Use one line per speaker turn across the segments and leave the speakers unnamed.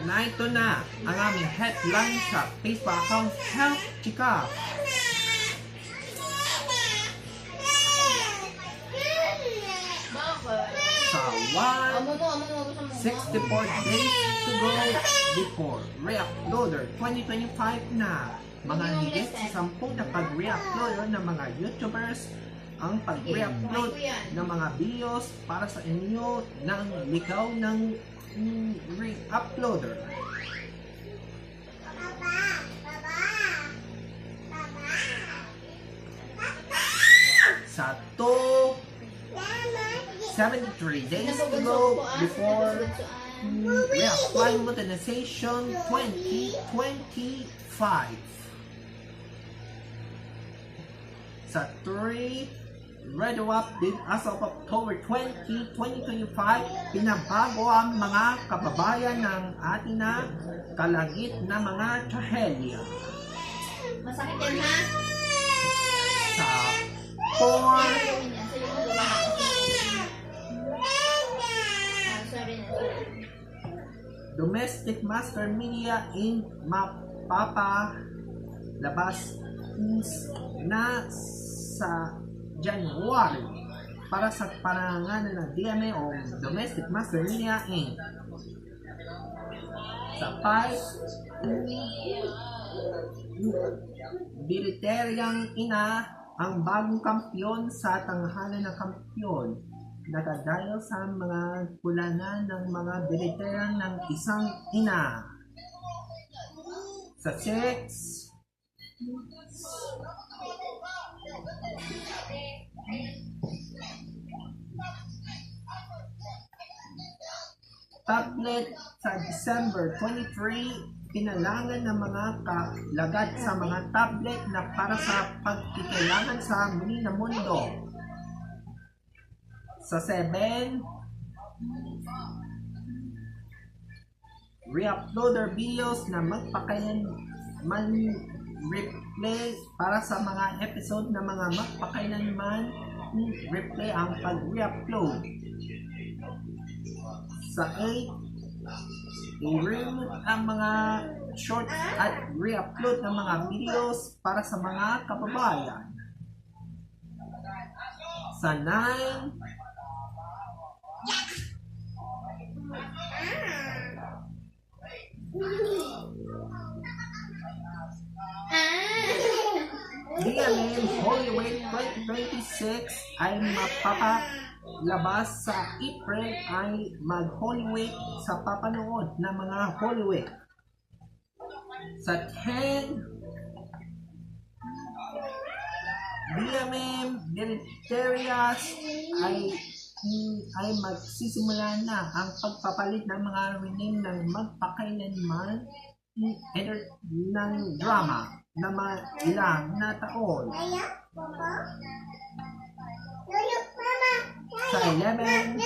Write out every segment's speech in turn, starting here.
Narito na ang aming headline sa Facebook account Health Chika. Sa 64 days to go before re-uploader 2025 na. Mga higit sa 10 na pag-re-upload ng mga YouTubers ang pag-re-upload ng mga videos para sa inyo ng ligaw ng re-uploader. Sa 73 days to go before re-apply modernization 2025. Sa 3 radio update as of October 20, 2025, pinabago ang mga kababayan ng atin na kalagit na mga trahedya.
Masakit yan, ha?
Sa 4 Domestic Master Media Inc. mapapalabas na sa January para sa panangalan ng DMA o Domestic Master Media Inc. Sa 5 Biliteryang ina ang bagong kampyon sa tanghalan ng kampyon. Nagadayo sa mga kulanan ng mga biliteryang ng isang ina. Sa 6 tablet sa December 23, pinalangan ng mga kalagad sa mga tablet na para sa pagkikailangan sa muli na mundo. Sa 7, re-uploader videos na magpakailanman replay para sa mga episode na mga magpakailanman replay ang pag-re-upload. Sa 8, i-remove ang mga short at re-upload ng mga videos para sa mga kababayan. Sa 9, DMA Holy Week 2026 ay mapapalabas sa April ay mag-Holy Week sa papanood ng mga Holy Week. Sa 10, DMM Deleterias ay magsisimula na ang pagpapalit ng mga rename ng magpakailanman ng drama na ilang na taon. Sa 11,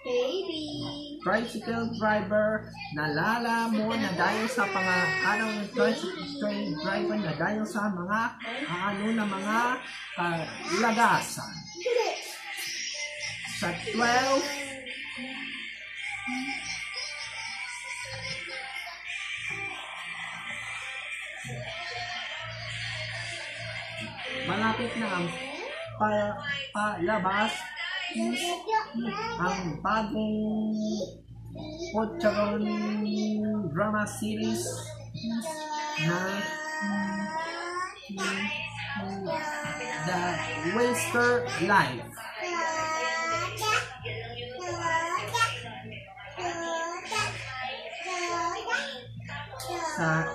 Baby!
tricycle driver nalala mo na dahil sa pang-araw ng tricycle driver na dahil sa mga na mga kalagasan. Sa 12, malapit na ang palabas ang bagong Pocharon drama series na The Waster Life. Sa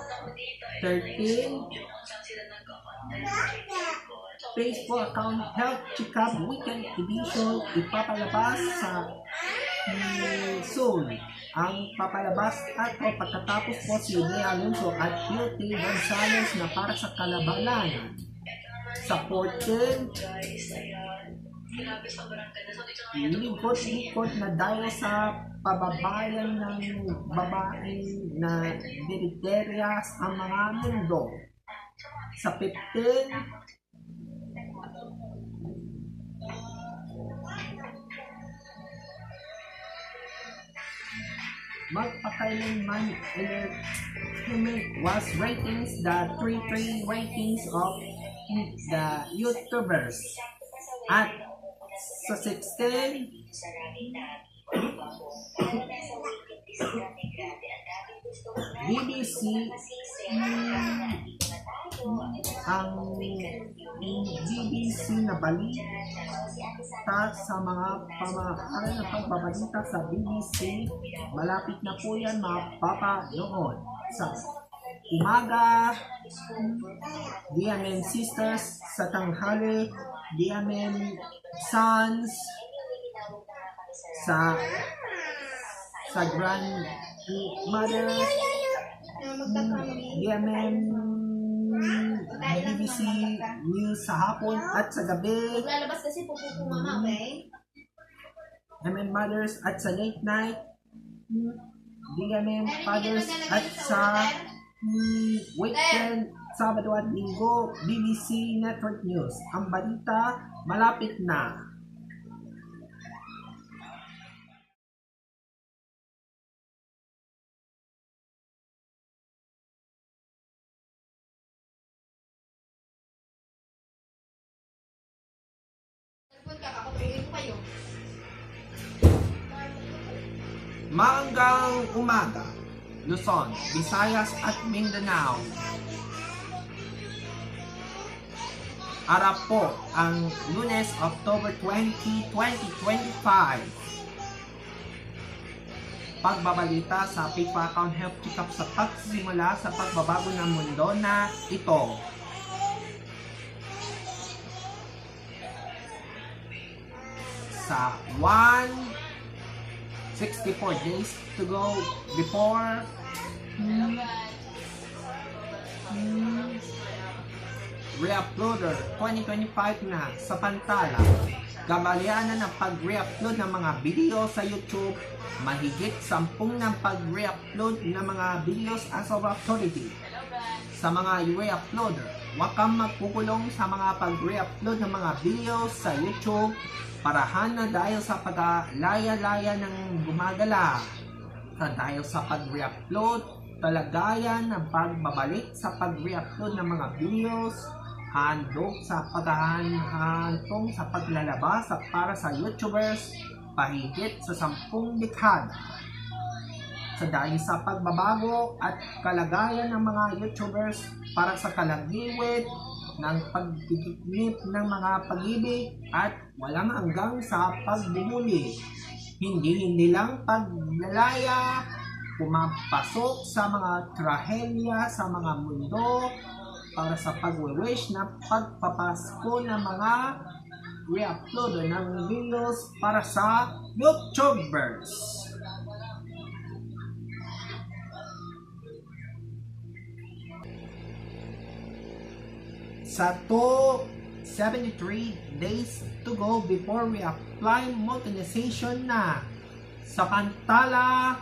13, Facebook account Health Checkup Weekend Edition ipapalabas sa soon. Ang papalabas at pagkatapos po si Bea Alonso at Beauty Gonzalez na para sa kalabanan. Sa 14, likot-likot na dahil sa pababayan ng babae na deleterias ang mga mundo. Sa 15, magpakailanman entertainment was ratings the 3 ratings of the YouTubers at sa 16 BBC ang BBC na balita sa mga pamahalaan na pagbabalita sa BBC, malapit na po yan mapapanood sa umaga, DMN Sisters sa tanghali, DMN Sons sa Grandmother, DMN BBC News sa hapon at sa gabi,
Lalabas kasi pupupo mama, okay?
DMN Mothers at sa late night, DMN Fathers at sa weekend, Sabado at Linggo, BBC Network News. Ang balita, malapit na.
Kakapagin ko kayo.
Maanggang umaga, Luzon, Visayas at Mindanao. Araw po ang Lunes, October 20, 2025. Pagbabalita sa FIFA Account Health Checkup sa pagsimula sa pagbabago ng mundo na ito. Sa 164 days to go before re-uploader 2025 na sa pantala. Gabalianan ng pag-re-upload ng mga video sa YouTube, mahigit 10 ng pag-re-upload ng mga videos as of authority. Sa mga re-uploader, huwag kang magkukulong sa mga pag-re-upload ng mga videos sa YouTube, parahan na dahil sa pag-laya-laya ng gumagala. Dahil sa pag-re-upload, talagayan ng pagbabalik sa pag-re-upload ng mga videos, handog sa paghahantong sa paglalabas para sa YouTubers pahigit sa 10 dekada. Sa dahil sa pagbabago at kalagayan ng mga YouTubers para sa kalagniwit ng pagtitiknip ng mga pag-ibig at walang hanggang sa pagbubuli. Hindi lang paglalaya, pumapasok sa mga trahedya sa mga mundo para sa pag-wish na pagpapasko ng mga re-uploader ng videos para sa YouTubers. Sa 73 days to go before we apply monetization na sa pantala,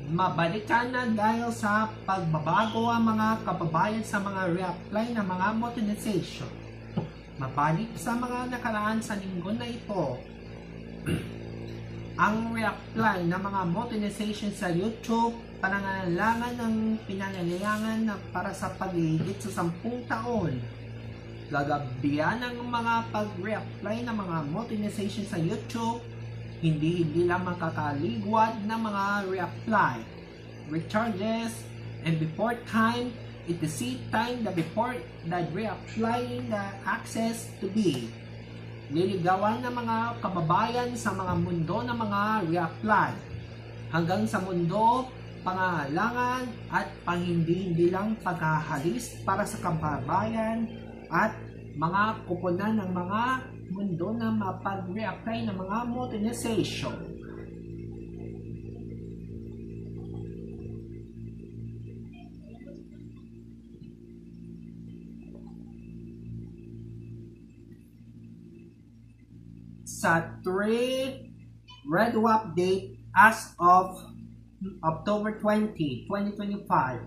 mabalikan na dahil sa pagbabago ang mga kababayan sa mga reapply ng mga monetization. Mabalik sa mga nakaraan sa linggo na ito, ang reapply ng mga monetization sa YouTube, panangailangan ng pinangailangan na para sa paghihigit sa 10 taon. Gagabihan ng mga pag-reapply ng mga monetization sa YouTube, hindi lang makakaligwad ng mga reapply, recharges, and before time, it is time that before that reapplying the access to be. Liligawan ng mga kababayan sa mga mundo ng mga reapply, hanggang sa mundo, pangangailangan at pang-hindi lang paghahalis para sa kababayan at mga kuponan ng mga mundo na mapag-reapply ng mga monetization. Sa 3 Redo update as of October 20, 2025,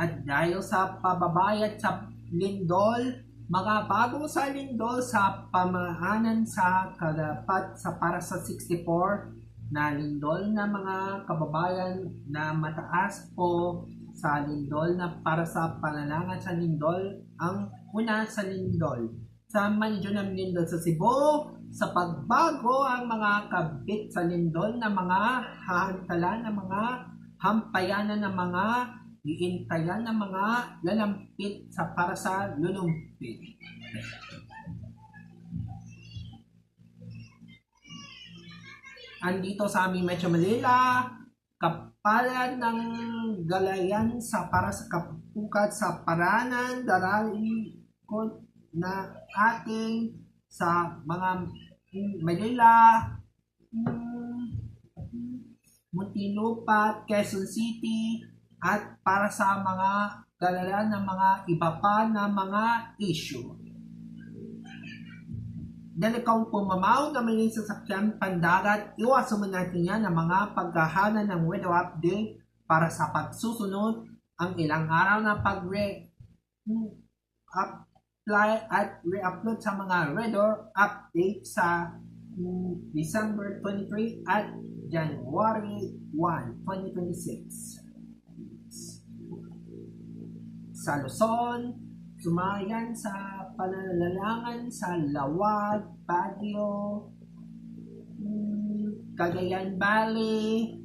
at dahil sa pababayad sa lindol, mga bagong sa lindol sa pamahanan sa kadapat sa para sa 64 na lindol na mga kababayan na mataas po sa lindol na para sa panalangin sa lindol. Ang una sa lindol sa manjo ng lindol sa Cebu, sa pagbago ang mga kabit sa lindol na mga hahantalan ng mga hampayanan ng mga iintayan ng mga lalampit sa para sa lulumpit. Andito sa aming Metro Manila, kapalan ng galayan sa para sa kapukat sa paranan daralikod na ating sa mga Manila, Muntinlupa, Quezon City, at para sa mga galayan ng mga iba pa na mga issue. Dahil ikaw pumamaw na may sasakyan pandagat, iwasan mo natin yan ng mga paghahanan ng weather update para sa pagsusunod ang ilang araw na apply at re-upload sa mga weather update sa December 23 at January 1, 2026. Sa Luzon, sumayan sa panalalangan sa Lawag, Baguio, Cagayan Valley,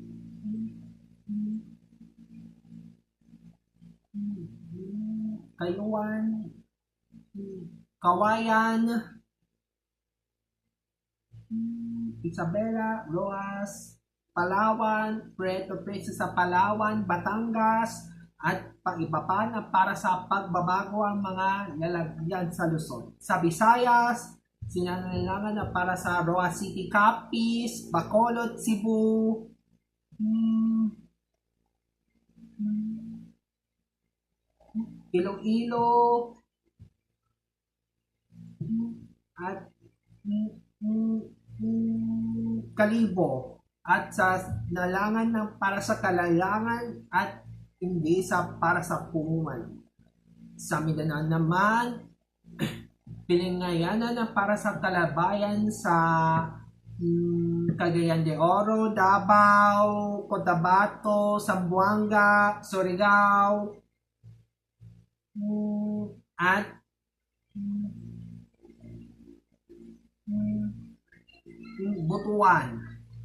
Kayuan, Kawayan, Isabela, Roas, Palawan, Puerto Princesa sa Palawan, Batangas, at pag-iba pa na para sa pagbabago ang mga lalagyan sa Luzon. Sa Visayas, sinanailangan na para sa Roa City, Capiz, Bacolod, Cebu, Iloilo, at Kalibo, at sa nalangan ng para sa Kalalangan at hindi sa para sa pumuman. Sa Mindanao naman, pilingayanan na para sa Talabayan sa Cagayan de Oro, Davao, Cotabato, Zamboanga, Surigao, at Butuan.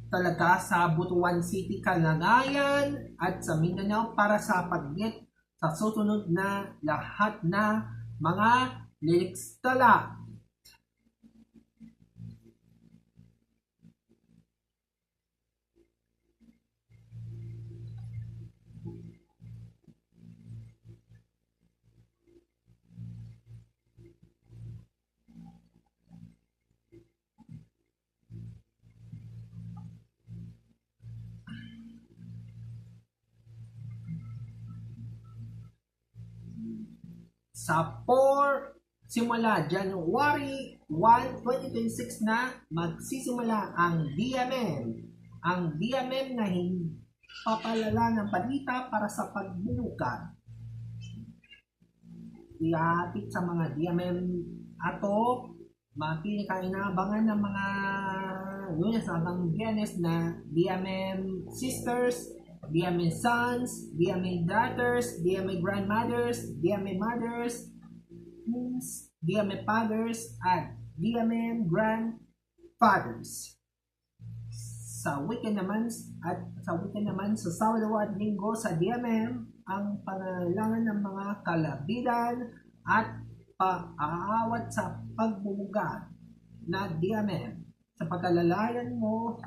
Talaga sa Butuan City, Calagayan, at sa Mindanao para sa pagnet sa susunod na lahat na mga lilikstala. Sa simula January 1, 2026 na magsisimula ang DMM. Ang DMM na papalala ng balita para sa pagbulukan. Ihatid sa mga DMM ato, mapinakainabangan ng mga Lunes hanggang Biyernes na DMM Sisters, DMA Sons, DMA Daughters, DMA Grandmothers, DMA Mothers, DMA Fathers, at DMA Grandfathers. Sa weekend naman sa Sabado at Linggo sa DMM, ang pangailangan ng mga kalabidan at paaawat sa pagbubuga na DMM. Sa pagkalalayan mo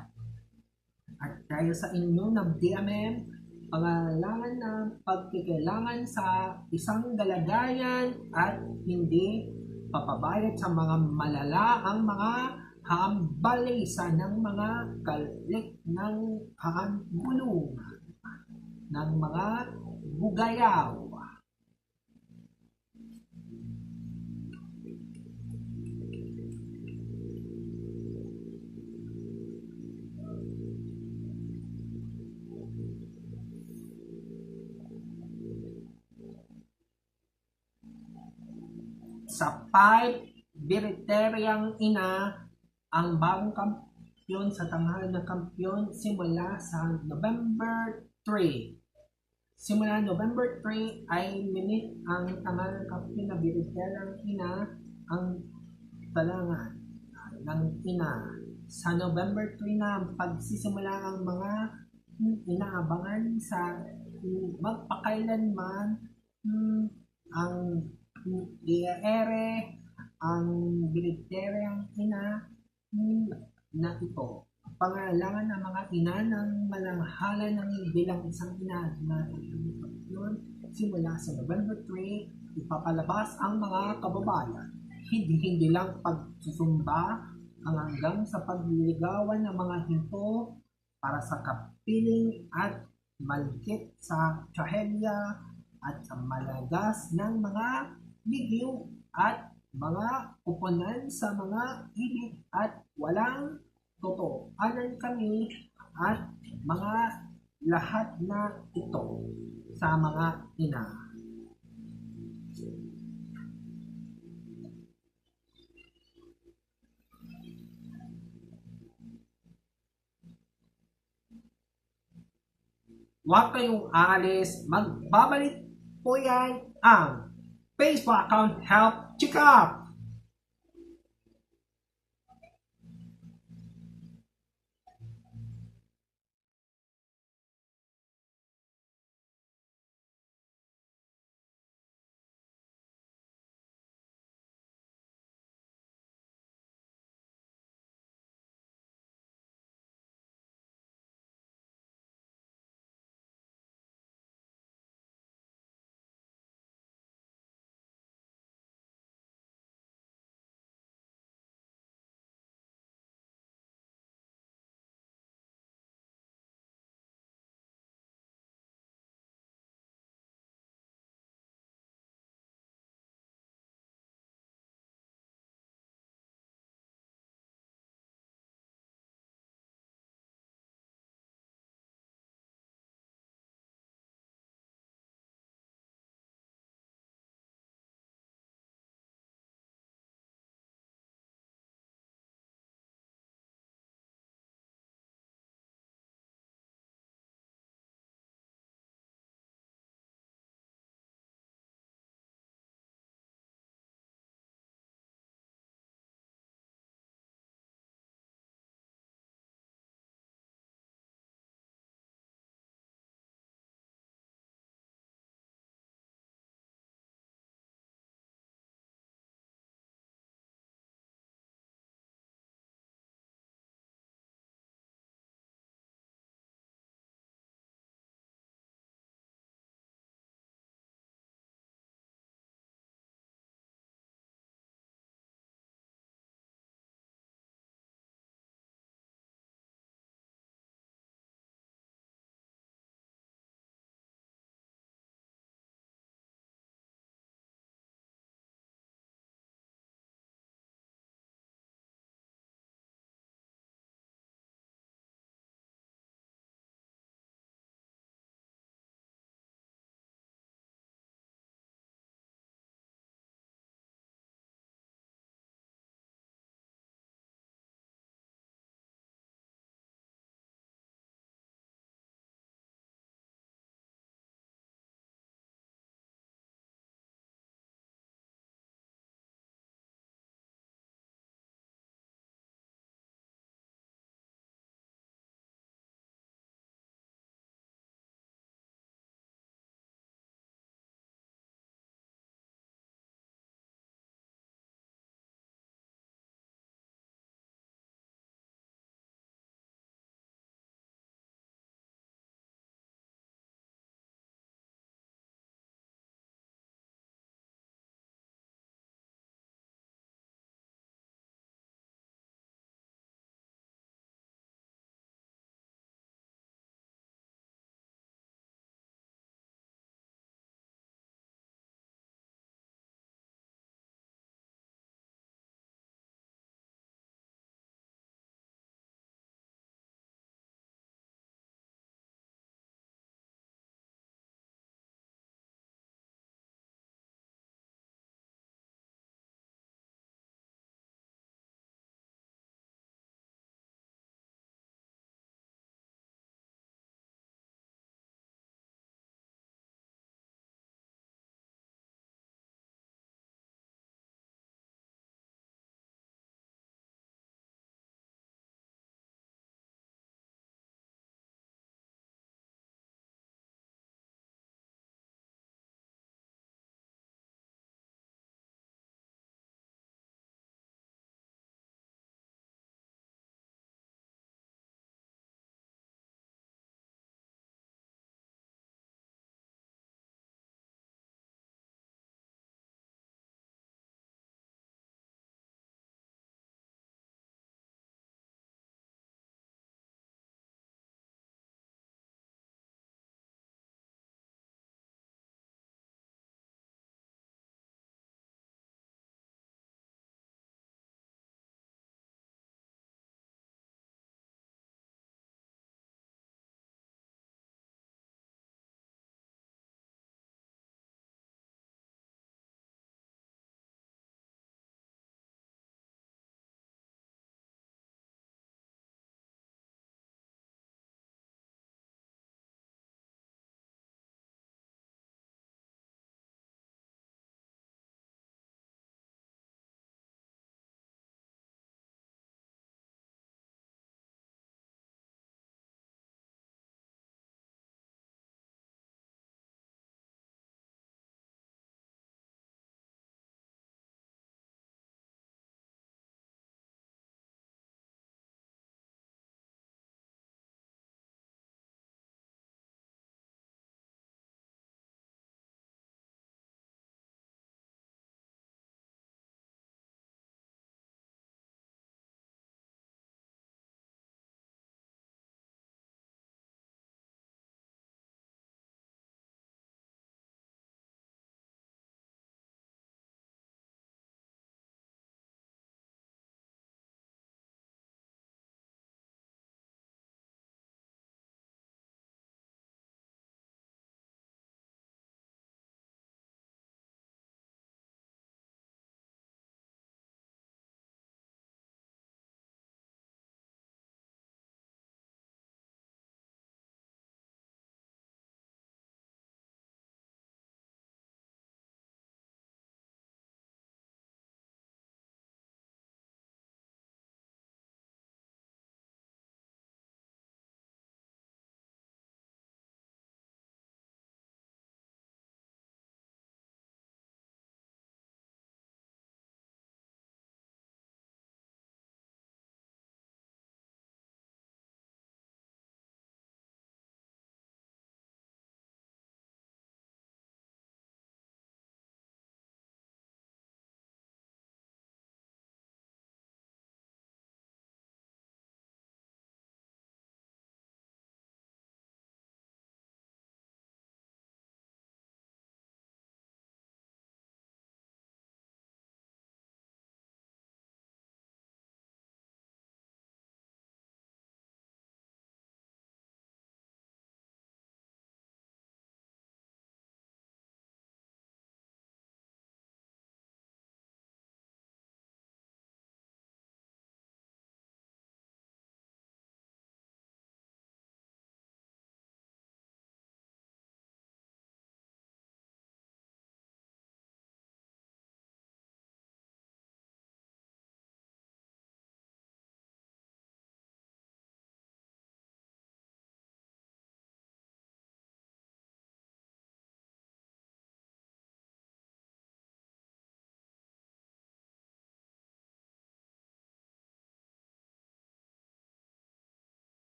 at dahil sa inyo ng DMM, pangailangan ng pagkikailangan sa isang dalagayan at hindi papabayad sa mga malala ang mga hambalisa ng mga kalik ng gulong ng mga bugayaw. Sa 5 Biriteryang ina, ang bagong kampyon sa tanghal ng kampyon simula sa November 3. Simula November 3 ay minit ang tanghal ng kampyon na binigyan ng ina ang talangan ng ina. Sa November 3 na pagsisimula ang mga inaabangan sa magpakailanman ang iere ang bilitere ang ina na ito. Pangalaman ng mga ina ng malanghalan ng bilang isang ina na yun, simula sa November 3, ipapalabas ang mga kababayan. Hindi lang pagsusumba ang hanggang sa pagliligawan ng mga hinto para sa kapiling at malkit sa trahelya at sa malagas ng mga ligiw at mga kuponan sa mga ibig at walang totoanan kami at mga lahat na ito sa mga ina. Huwag kayong aalis, magbabalik po yan ang Facebook account Help Checkup!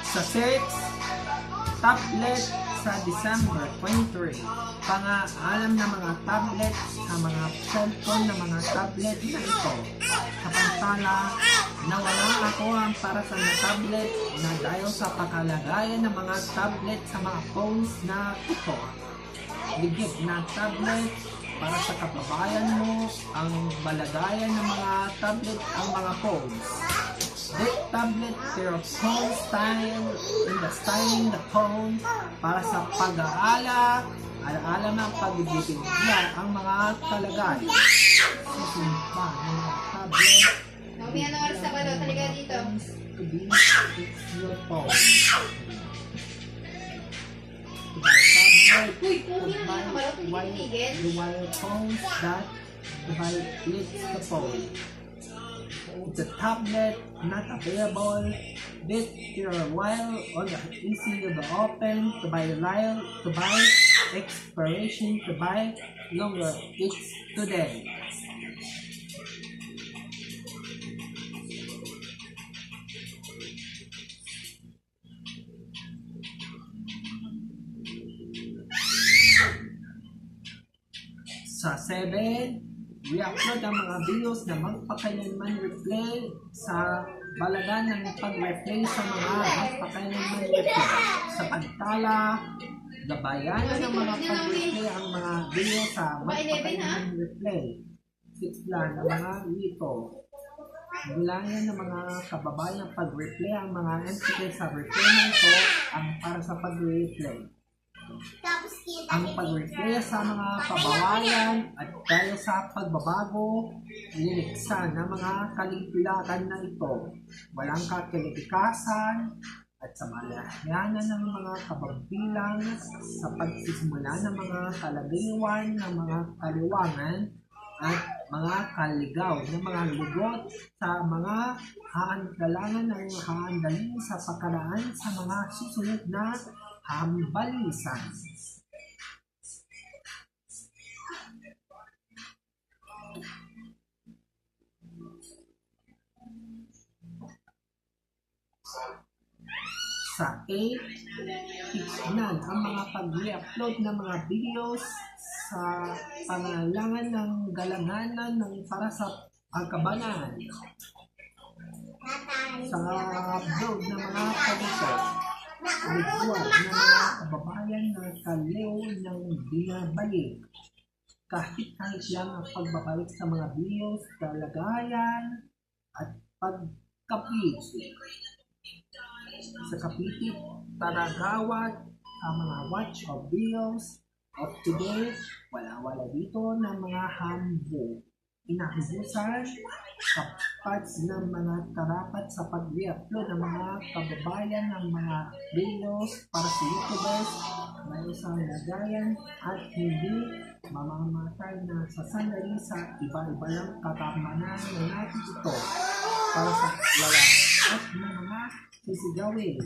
Sa 6, tablet sa December 23. Pangaalam ng mga tablet sa mga cellphone na mga tablet na ito. Samantala, nawala ako ang para sa mga tablet na dahil sa pagkalagayan ng mga tablet sa mga phones na ito. Ligid na tablet para sa kababayan mo ang balagayan ng mga tablet ang mga phones. This tablet their phone style in the styling the phone para sa pag-aala alaala ng pagbibigyan ang mga kalagay. Susunpa ng mga tablet
Mami, anong oras na ba daw? Talaga dito.
to be it's your phone. Tablet
Uy, pugi naman ang balot. Hindi
while
titigil.
the wire phones that violates the phone. It's a tablet not available. This your while on the easy to open to buy expiration to buy longer. It's today. Sa 7, re-upload ang mga videos na magpakailanman replay sa balagan ng pag-replay sa mga magpakailanman replay. Sa pagtala, gabayan ng mga pag-replay ang mga video sa magpakailanman replay. 6 lang ang mga ito. Bilangan ng mga kababayan pag-replay ang mga entity sa replay na ito ang para sa pag-replay. Ang pag-replay sa mga kababayan at dahil sa pagbabago, liliksa ng mga kaligulakan na ito. Walang kakalikasan at sa malayanan ng mga kababilang sa pagsisimula ng mga kalagaywan ng mga kaliwangan at mga kaligaw ng mga lugot sa mga haandalangan ng haandalin sa pagkaraan sa mga susunod na hambalisan. Sa 8, tignan ang mga pag-re-upload ng mga videos sa pangalangan ng galanganan ng para sa pagkabanan. Sa upload ng mga pagito, ritual ng mga kababayan na kaliw ng binabalik. Kahit lang ang pagbabalik sa mga videos, kalagayan at pagkapit. Sa kapitit, taragawat ang mga watch of videos of today, wala dito ng mga hambo. Inahibusan kapag ng mga karapat sa pag-re-upload ng mga kababayan ng mga videos para sa YouTubers may isang lagayan at hindi mamamatay na sa sandali sa iba-iba ng katamanan na natin ito para sa lalat at mga sisigawin.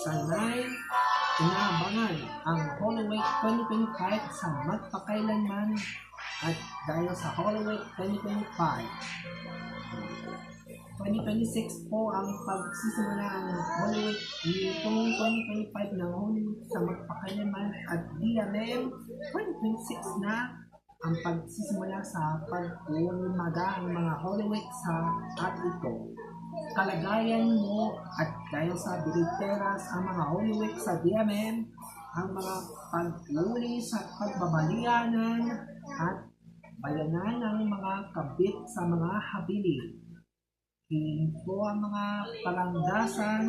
Sa 9, inaabangan ang Holy Week 2025 sa magpakailanman at dahil sa Holy Week 2025. 2026 po ang pagsisimula ang Holy Week nitong 2025 na Holy Week sa magpakailanman at DMM 2026 na ang pagsisimula sa pag-umaga ang mga Holy Week sa at ito. Kalagayan mo at dahil sa biliteras ang mga Holy Week sa DMM, ang mga pag-uli sa pagbabalianan at bayanan ng mga kabit sa mga habili. Hiling po ang mga palanggasan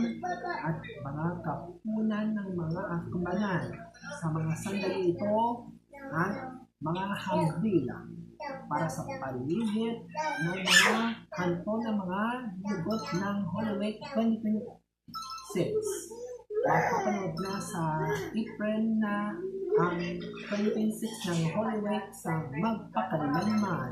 at mga kapunan ng mga akbanan sa mga sandali ito at mga hambila para sa paligid ng mga kanto ng mga lugot ng Holy Week 2026. Mapapanood na sa April na ang 2026 ng Holy Week sa magpakailanman.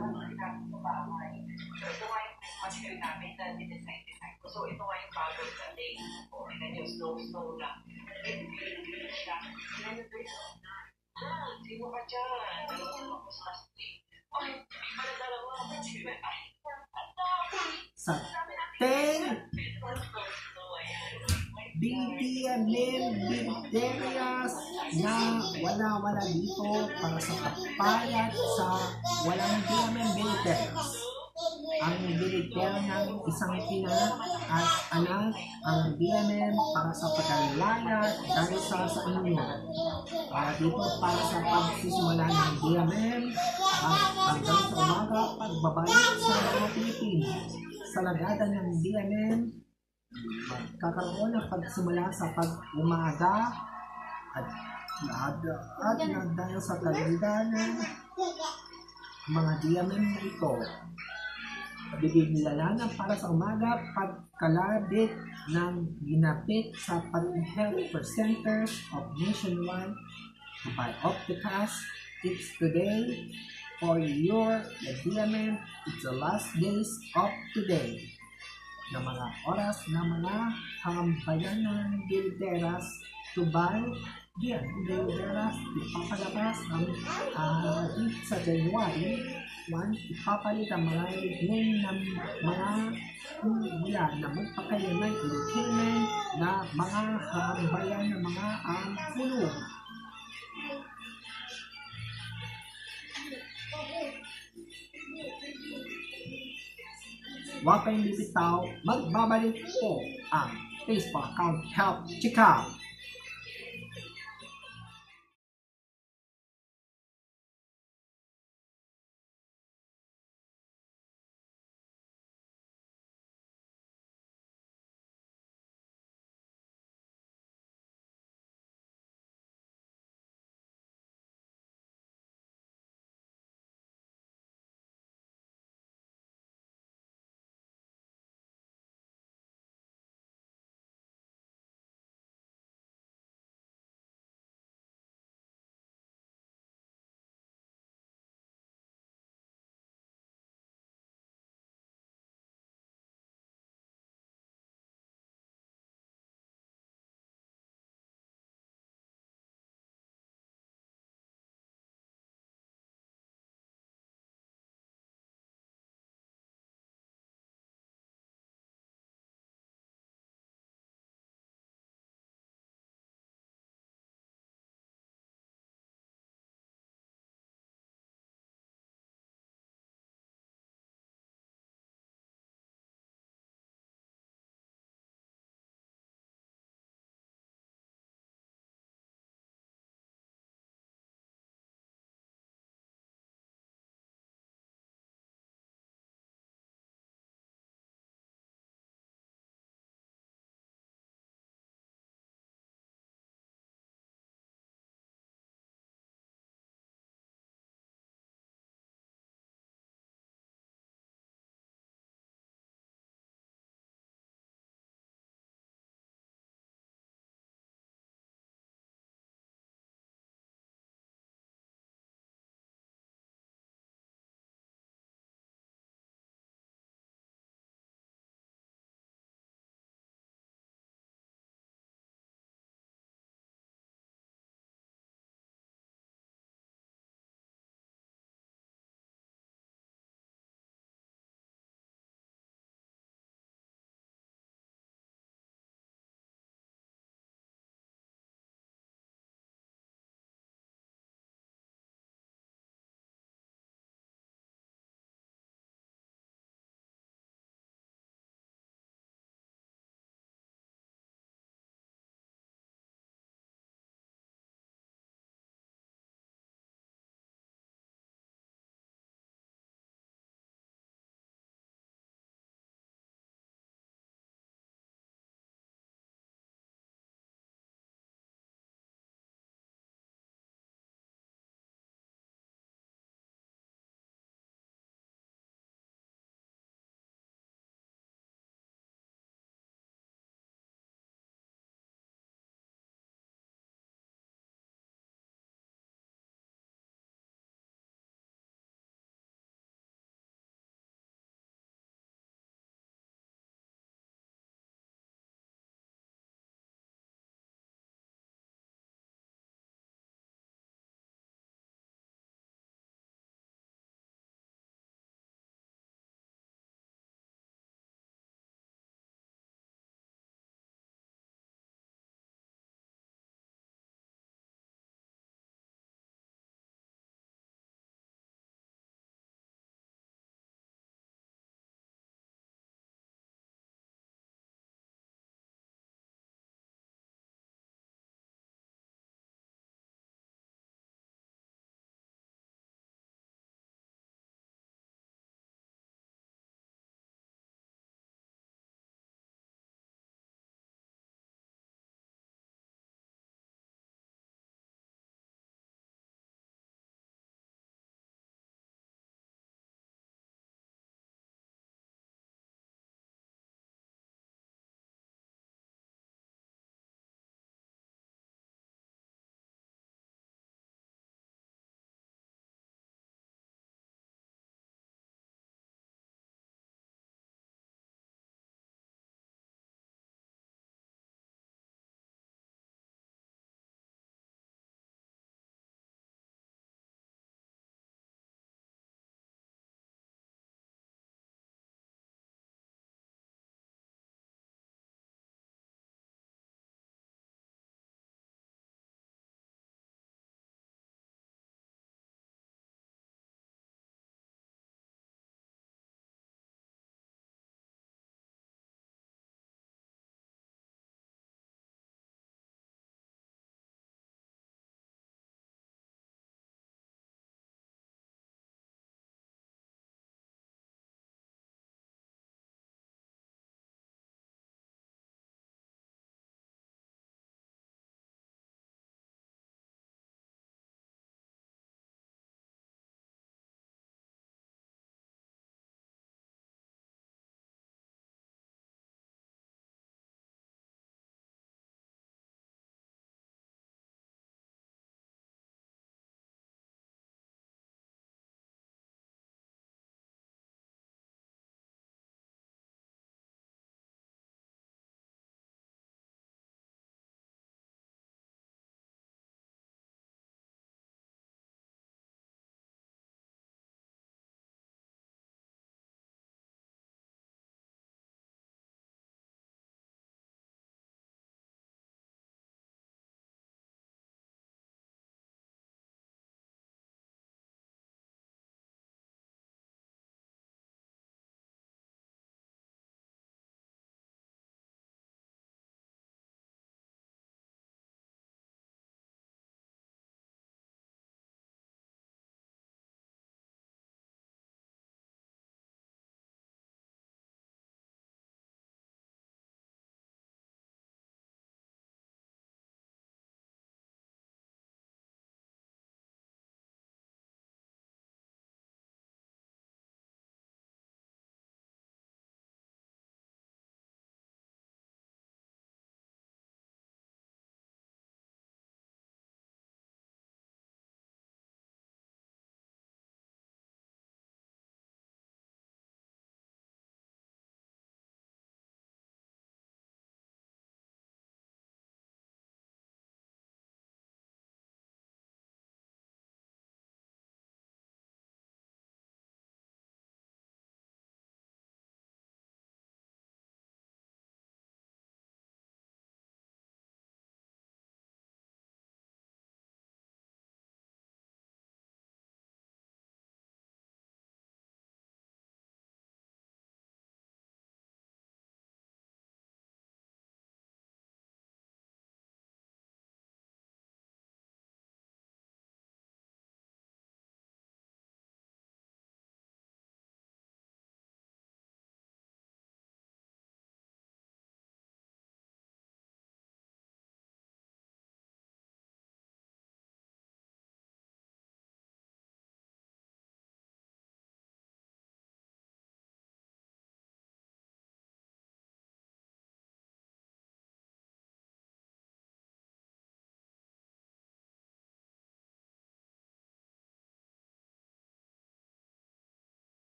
So ito nga yung bagong dating. O, medyo slow na. Sino ka dyan? Dalawa ako sa street. Ay, hindi pala dalawa. Ay,
Sa 10, Bacterias na wala dito para sa kapalat sa walang diamond Bacterias. Ang Bacteria ng isang ina at anak ang diamond para sa pagkalayat dahil sa inyo. Para dito para sa pagsisimula ng diamond at hanggang sa umaga pagbabalik sa mga Pilipino. Sa lagada ng diamond, magkakaroon ng pagsimula sa pag-umaga at dahil sa kalidad ng mga diamond na ito. Bibiglalan para sa umaga pagkalabit ng ginapit sa pag-health percenters of nationwide by Opticas. It's today for your diamond. It's the last days of today. Na mga oras na mga hambayan ng Gilderas to buy yan, Gilderas ipapalabas ang sa January 1, ipapalit ang mga name ng mga mula na magpakalimay entertainment na mga hambayan ng mga puno. Huwag kayong bibitaw, magbabalik po ang Facebook account Help Chika.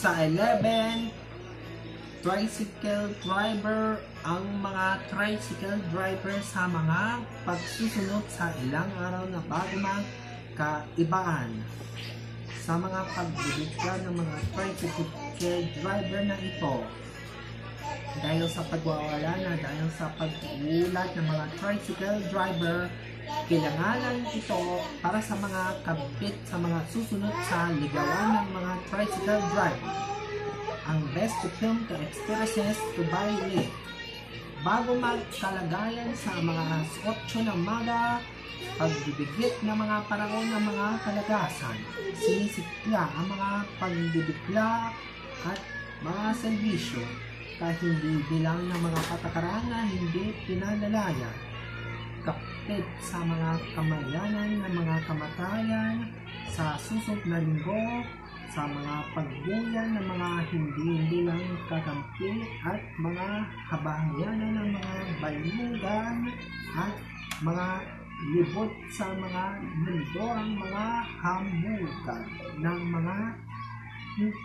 Sa 11, tricycle driver, ang mga tricycle driver sa mga pagsusunod sa ilang araw na bago magkaibaan. Sa mga pagbibigyan ng mga tricycle driver na ito, dahil sa pagwawala na dahil sa pag-ulat ng mga tricycle driver, kailangan ito para sa mga kabit sa mga susunod sa ligawan ng mga tricycle driver. Ang best to film to experiences to buy late. Bago magkalagayan sa mga 8 ng maga, pagbibigit ng mga panahon ng mga kalagasan, sinisikla ang mga pagbibigla at mga serbisyo kahit hindi bilang ng mga patakaran na hindi pinalalayan. Kapit sa mga kamayanan ng mga kamatayan sa susunod na linggo, sa mga pagbuyan ng mga hindi lang kakampi at mga kabahayanan ng mga bayugan at mga libot sa mga mundo ang mga hamugan ng mga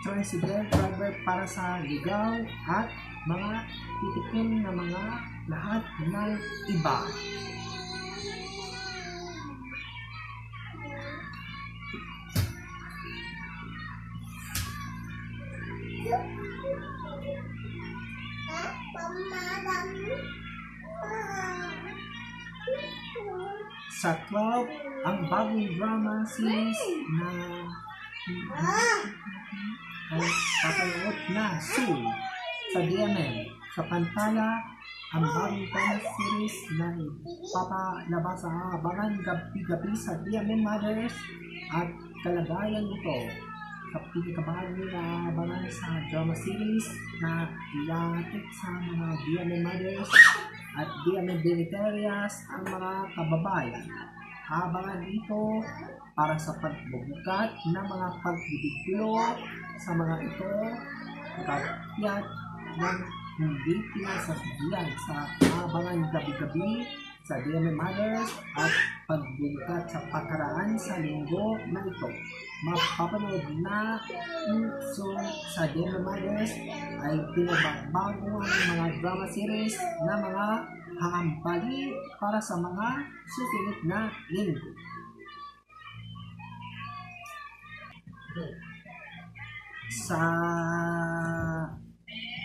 tricycle driver para sa ligaw at mga titikim na mga lahat ng iba. Sa 12, ang bagong drama series na ay papanood na soon sa DMM. Sa Pantala, ang bagong drama series na ipapalabas sa abangan gabi-gabi sa DMM Mothers at kalagayan nito. Sa pinakabahan na abangan sa drama series na ilatid sa mga DMM Mothers at DMM Deleterias ang mga kababayan. Abangan ito para sa pagbubukat ng mga pagbibiglo sa mga ito, kagyat ng hindi pinasasabihan sa abangan gabi-gabi sa DMM Mothers at pagbubukat sa pakaraan sa linggo na ito. Mapapanood na soon sa DMM Mothers ay pinabago ang mga drama series na mga hahambali para sa mga susunod na linggo. Sa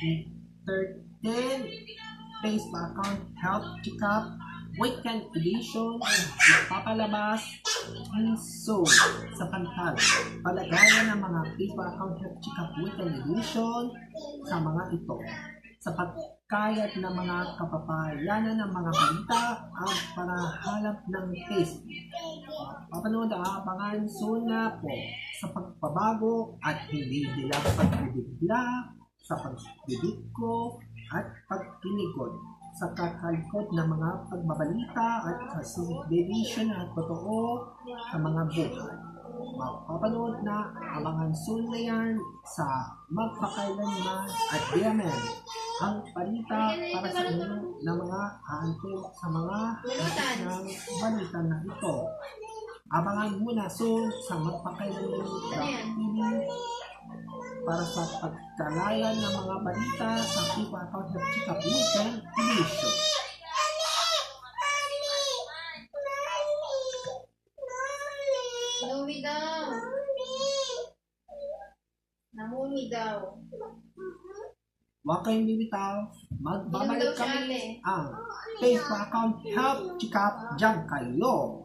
13, Facebook account Health Checkup Weekend Edition ipapalabas soon sa Pantala. Palagayan ng mga Facebook account Health Checkup Weekend Edition sa mga ito. Sa pagkayat ng mga kapapayanan ng mga balita ang parahalap ng Facebook. Papanood ang abangan soon na po sa pagbabago at hindi bilang pagbibigla sa pagbibigko at pagkinikod sa kakalikot ng mga pagbabalita at sa subdivision at totoo sa mga buhay. Mapapanood na abangan soon na yan sa magpakailanman at DMM ang balita para sa inyo ng mga aantin sa mga ng balita na ito. Abangan muna soon sa magpakailanman TV para sa pagkalayan ng mga balita sa FIFA account ng Chika Weekend Edition.
Nahumi daw. Nahumi daw.
Huwag kayong bibitaw, magbabalik kami ang Facebook account Help Chikap. Diyan kayo.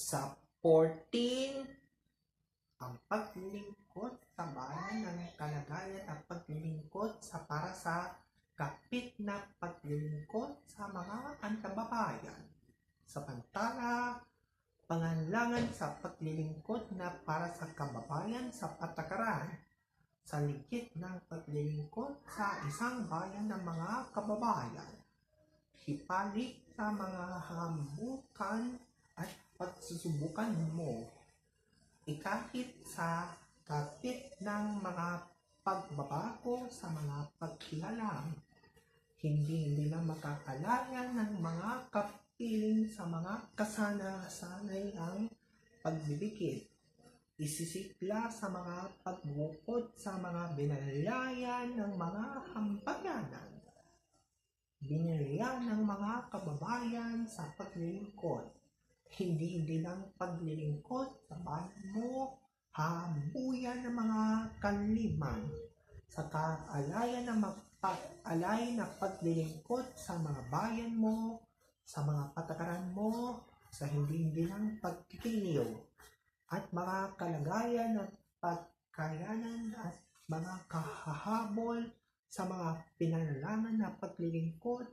Sa 14, ang paglilingkod sa bayan ng kalagayan at paglilingkod sa para sa kapit na paglilingkod sa mga antababayan. Samantala, pangangailangan sa paglilingkod na para sa kababayan sa patakaran sa ligid ng paglilingkod sa isang bayan ng mga kababayan. Hipalik sa mga hambukan at pagsusubukan mo. Ikahit sa kapit ng mga pagbabago sa mga pagkilalang, hindi nila makakalaya ng mga kapiling sa mga kasanasanay ang pagbibigit. Isisikla sa mga pagbukod sa mga binalayan ng mga hampayanan. Binilihan ng mga kababayan sa paglilingkod. Hindi lang paglilingkod sa bayan mo, hambuyan ng mga kaliman sa kaalayan na paglilingkod sa mga bayan mo, sa mga patakaran mo, sa hindi lang pagkikiliw at mga kalagayan at pagkayanan at mga kahahabol sa mga pinanalaman na paglilingkod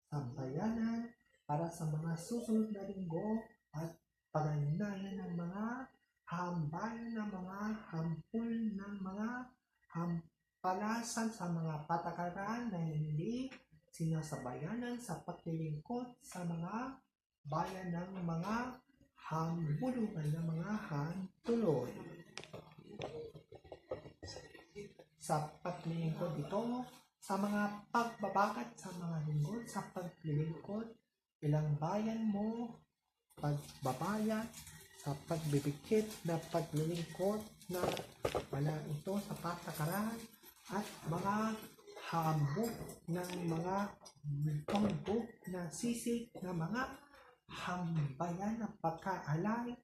sa bayanan para sa mga susunod na linggo at paganayan ng mga hambayan ng mga hampul ng mga hampalasan sa mga patakaran na hindi sinasabayanan sa paglilingkod sa mga bayan ng mga hambulungan ng mga hantuloy. Sa paglilingkod ito, sa mga pagbabakat sa mga lingkod, sa paglilingkod, ilang bayan mo, pagbabayat, sa pagbibigit na paglilingkod na wala ito sa patakaran at mga hambog ng mga hambog na sisig na mga hambayan ng pagkaalay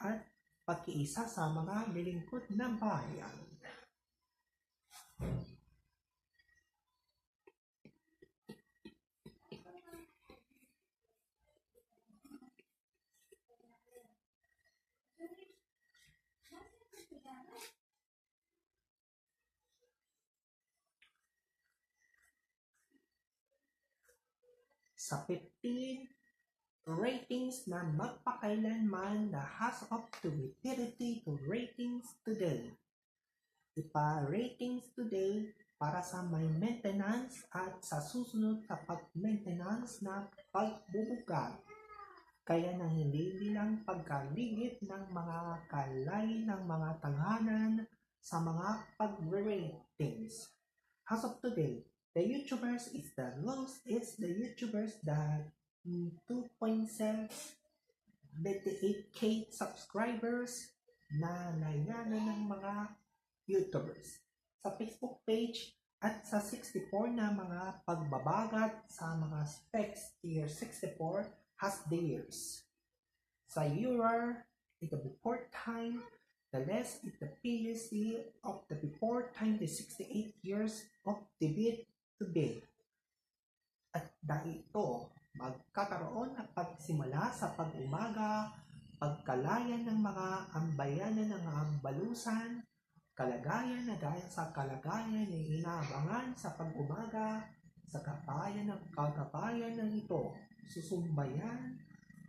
at pag-iisa sa mga lilingkod ng bayan. Sa 15, ratings na magpakailanman na has up to utility to ratings today. Ipa-ratings today para sa may maintenance at sa susunod sa pag-maintenance na pagbubugat. Kaya nang hindi nilang pagkaligit ng mga kalay ng mga tanghanan sa mga pag-ratings. As of today, the YouTubers is the YouTubers that 2.78k subscribers na layanan ng mga YouTubers sa Facebook page at sa 64 na mga pagbabagat sa mga specs tier 64 has theirs. Sa viewer, the report time, the less is the PSC of the report time, the 68 years of debate to be. At dahil ito, magkakaroon ng pagsimula sa pag-umaga, pagkalayan ng mga ambayanan ng ambalusan, kalagayan na dahil sa kalagayan na inaabangan sa pag-umaga, sa kabayan ng kagabayan ng ito, susumbayan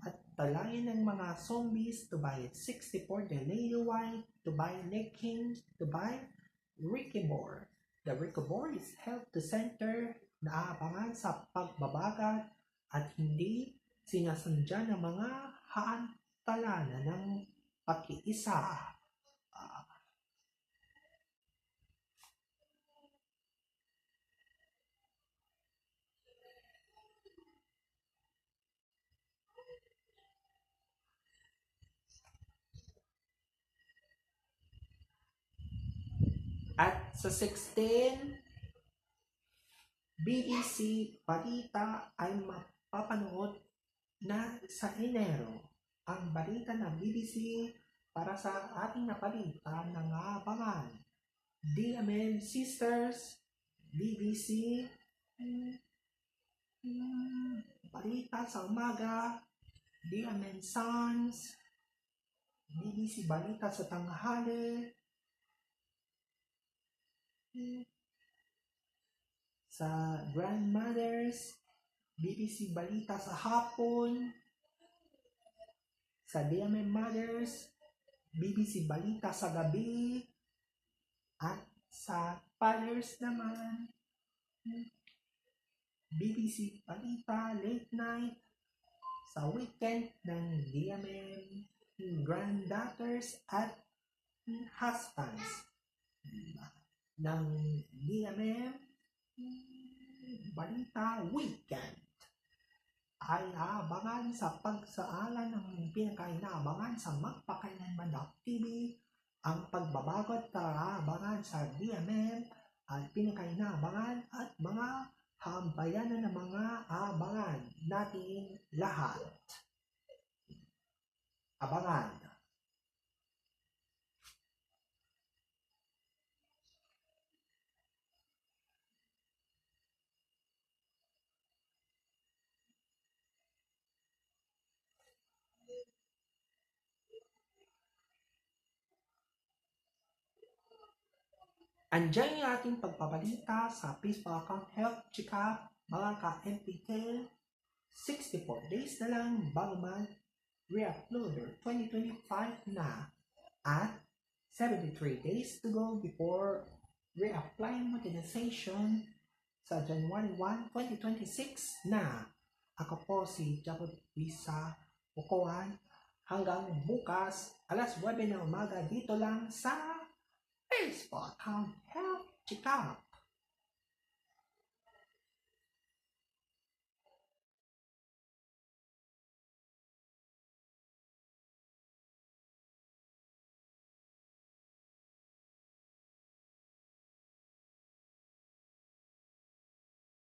at talayan ng mga zombies to buy 64 the Leo White, to buy Licking, to buy Ricky Moore. The Ricky Moore is held to center na aabangan sa pagbabagat at hindi sinasandya ng mga haantalanan ng pakiisa. At sa 16, BBC Balita ay mapapanood na sa Enero. Ang balita ng BBC para sa ating nabalita ng abangan. DMN Sisters, BBC, balita sa umaga, DMN Sons, BBC Balita sa tanghali, sa Grandmothers, BBC Balita sa hapon, sa DMM Mothers, BBC Balita sa gabi, at sa Fathers naman, BBC Balita Late Night, sa weekend ng DMM Granddaughters at Husbands ng DMM Balita Weekend ay aabangan sa pagsaalan ng pinakainaabangan sa magpakailanman.tv, ang pagbabago at aabangan sa DMM at pinakainaabangan at mga hambayanan ng mga aabangan natin lahat. Abangan. Andiyan yung ating pagpabalita sa Facebook account Health Checkup, mga ka-NPK. 64 days na lang bago mag-re-uploader 2025 na at 73 days to go before re-apply monetization sa January 1, 2026 na. Ako po si Jacob Bisa Bukuan. Hanggang bukas, alas 9 ng umaga dito lang sa Facebook account Health Checkup.